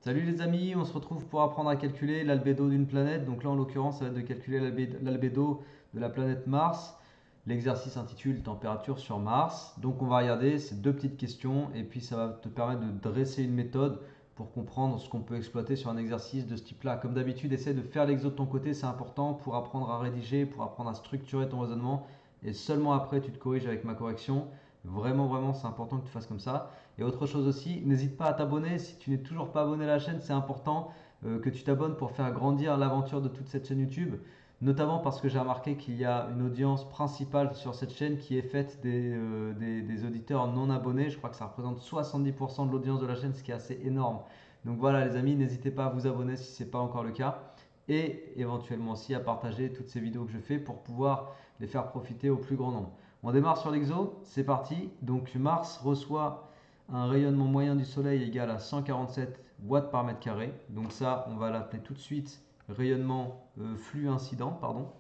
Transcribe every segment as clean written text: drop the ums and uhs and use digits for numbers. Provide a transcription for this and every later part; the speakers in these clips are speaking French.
Salut les amis, on se retrouve pour apprendre à calculer l'albédo d'une planète. Donc là en l'occurrence ça va être de calculer l'albédo de la planète Mars. L'exercice intitule Température sur Mars. Donc on va regarder ces deux petites questions et puis ça va te permettre de dresser une méthode pour comprendre ce qu'on peut exploiter sur un exercice de ce type-là. Comme d'habitude, essaie de faire l'exo de ton côté, c'est important pour apprendre à rédiger, pour apprendre à structurer ton raisonnement. Et seulement après tu te corriges avec ma correction. Vraiment, c'est important que tu fasses comme ça. Et autre chose aussi, n'hésite pas à t'abonner. Si tu n'es toujours pas abonné à la chaîne, c'est important que tu t'abonnes pour faire grandir l'aventure de toute cette chaîne YouTube. Notamment parce que j'ai remarqué qu'il y a une audience principale sur cette chaîne qui est faite des auditeurs non abonnés. Je crois que ça représente 70% de l'audience de la chaîne, ce qui est assez énorme. Donc voilà les amis, n'hésitez pas à vous abonner si ce n'est pas encore le cas. Et éventuellement aussi à partager toutes ces vidéos que je fais pour pouvoir les faire profiter au plus grand nombre. On démarre sur l'exo, c'est parti. Donc Mars reçoit un rayonnement moyen du Soleil égal à 147 watts par mètre carré. Donc ça, on va l'appeler tout de suite rayonnement flux incident, pardon.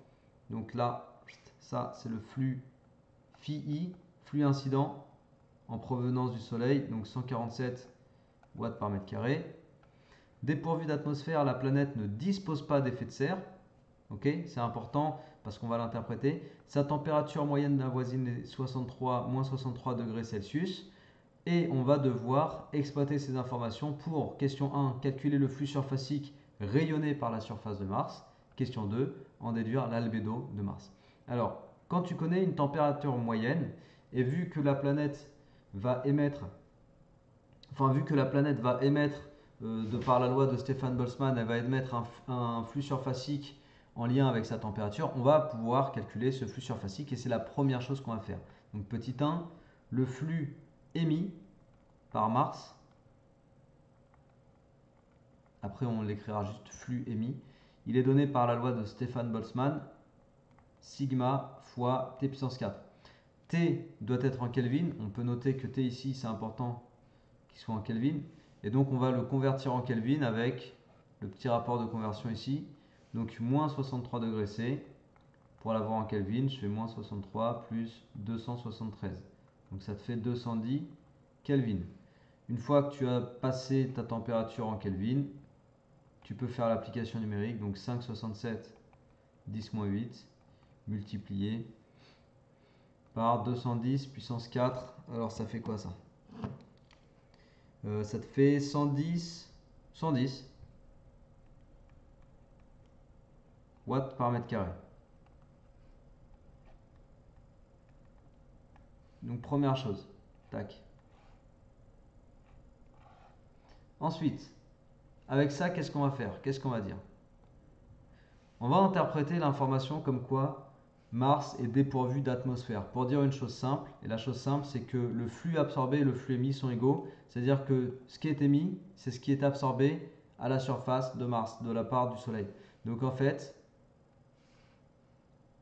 Donc là, ça c'est le flux phi, flux incident en provenance du Soleil, donc 147 watts par mètre carré. Dépourvu d'atmosphère, la planète ne dispose pas d'effet de serre. Ok, c'est important parce qu'on va l'interpréter. Sa température moyenne avoisine les moins 63 degrés Celsius. Et on va devoir exploiter ces informations pour, question 1, calculer le flux surfacique rayonné par la surface de Mars. Question 2, en déduire l'albédo de Mars. Alors, quand tu connais une température moyenne, et vu que la planète va émettre, de par la loi de Stefan Boltzmann, elle va émettre un flux surfacique en lien avec sa température, on va pouvoir calculer ce flux surfacique et c'est la première chose qu'on va faire. Donc petit 1, le flux émis par Mars. Après, on l'écrira juste flux émis. Il est donné par la loi de Stefan Boltzmann, sigma fois T puissance 4. T doit être en Kelvin. On peut noter que T ici, c'est important qu'il soit en Kelvin. Et donc, on va le convertir en Kelvin avec le petit rapport de conversion ici. Donc, moins 63 degrés C. Pour l'avoir en Kelvin, je fais moins 63 plus 273. Donc, ça te fait 210 Kelvin. Une fois que tu as passé ta température en Kelvin, tu peux faire l'application numérique. Donc 5,67 10-8 multiplié par 210 puissance 4. Alors ça fait quoi ça? Ça te fait 110 watts par mètre carré. Donc première chose. Tac. Ensuite, avec ça, qu'est-ce qu'on va faire? Qu'est-ce qu'on va dire? On va interpréter l'information comme quoi Mars est dépourvu d'atmosphère. Pour dire une chose simple, et la chose simple, c'est que le flux absorbé et le flux émis sont égaux. C'est-à-dire que ce qui est émis, c'est ce qui est absorbé à la surface de Mars, de la part du Soleil. Donc en fait,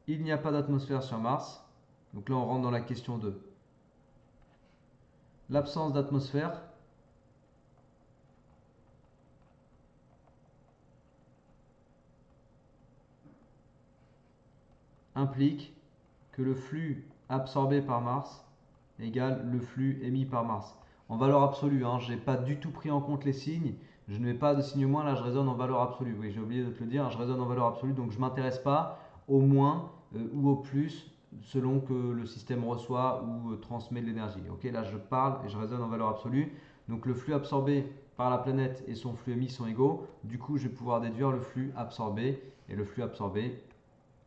il n'y a pas d'atmosphère sur Mars. Donc là, on rentre dans la question 2. L'absence d'atmosphère implique que le flux absorbé par Mars égale le flux émis par Mars. En valeur absolue, hein, je n'ai pas du tout pris en compte les signes. Je ne mets pas de signe moins, là je raisonne en valeur absolue. Oui, j'ai oublié de te le dire, je raisonne en valeur absolue, donc je ne m'intéresse pas au moins ou au plus selon que le système reçoit ou transmet de l'énergie. Ok, là je parle et je raisonne en valeur absolue. Donc le flux absorbé par la planète et son flux émis sont égaux. Du coup, je vais pouvoir déduire le flux absorbé. Et le flux absorbé,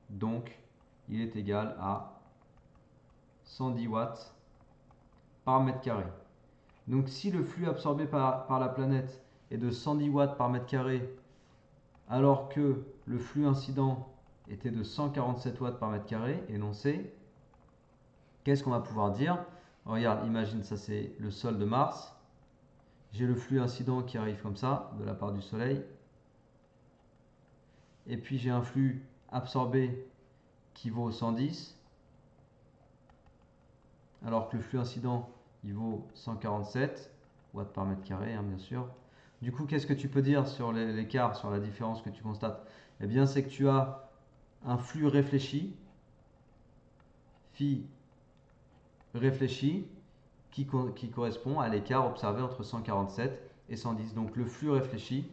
donc, il est égal à 110 watts par mètre carré. Donc si le flux absorbé par la planète est de 110 watts par mètre carré, alors que le flux incident était de 147 watts par mètre carré, énoncé, qu'est-ce qu'on va pouvoir dire? Regarde, imagine, ça c'est le sol de Mars. J'ai le flux incident qui arrive comme ça, de la part du Soleil. Et puis j'ai un flux absorbé qui vaut 110, alors que le flux incident il vaut 147 watts par mètre carré, hein, bien sûr. Du coup, qu'est-ce que tu peux dire sur l'écart, sur la différence que tu constates? Eh bien, c'est que tu as un flux réfléchi, phi réfléchi, qui correspond à l'écart observé entre 147 et 110. Donc le flux réfléchi,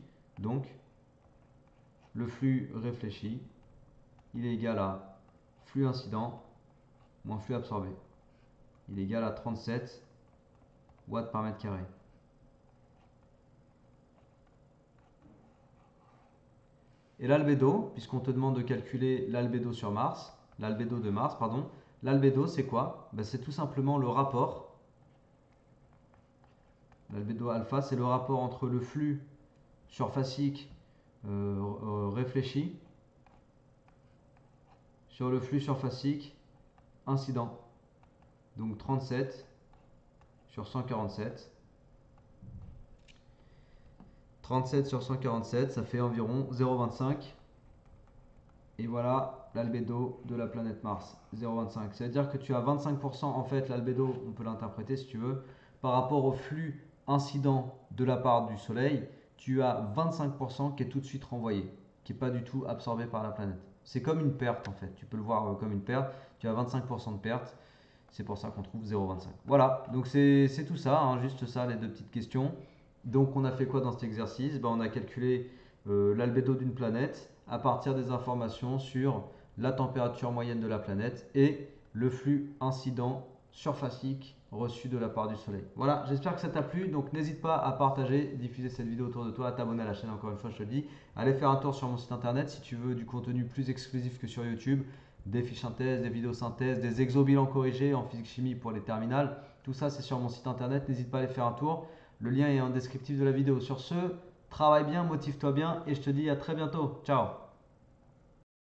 il est égal à flux incident moins flux absorbé. Il est égal à 37 watts par mètre carré. Et l'albédo, puisqu'on te demande de calculer l'albédo sur Mars, l'albédo de Mars, pardon, l'albédo c'est quoi? Ben, c'est tout simplement le rapport. L'albédo alpha, c'est le rapport entre le flux surfacique réfléchi sur le flux surfacique incident. Donc 37 sur 147. 37 sur 147, ça fait environ 0,25. Et voilà l'albédo de la planète Mars, 0,25. C'est-à-dire que tu as 25%, en fait, l'albédo, on peut l'interpréter si tu veux, par rapport au flux incident de la part du Soleil, tu as 25% qui est tout de suite renvoyé, qui n'est pas du tout absorbé par la planète. C'est comme une perte en fait, tu peux le voir comme une perte, tu as 25% de perte, c'est pour ça qu'on trouve 0,25. Voilà, donc c'est tout ça, hein, juste ça, les deux petites questions. Donc on a fait quoi dans cet exercice? On a calculé l'albédo d'une planète à partir des informations sur la température moyenne de la planète et le flux incident surfacique reçu de la part du Soleil. Voilà, j'espère que ça t'a plu. Donc n'hésite pas à partager, diffuser cette vidéo autour de toi, à t'abonner à la chaîne, encore une fois je te le dis. Allez faire un tour sur mon site internet si tu veux du contenu plus exclusif que sur YouTube, des fiches synthèse, des vidéos synthèse, des exobilans corrigés en physique chimie pour les terminales. Tout ça c'est sur mon site internet, n'hésite pas à aller faire un tour. Le lien est en descriptif de la vidéo. Sur ce, travaille bien, motive-toi bien et je te dis à très bientôt. Ciao!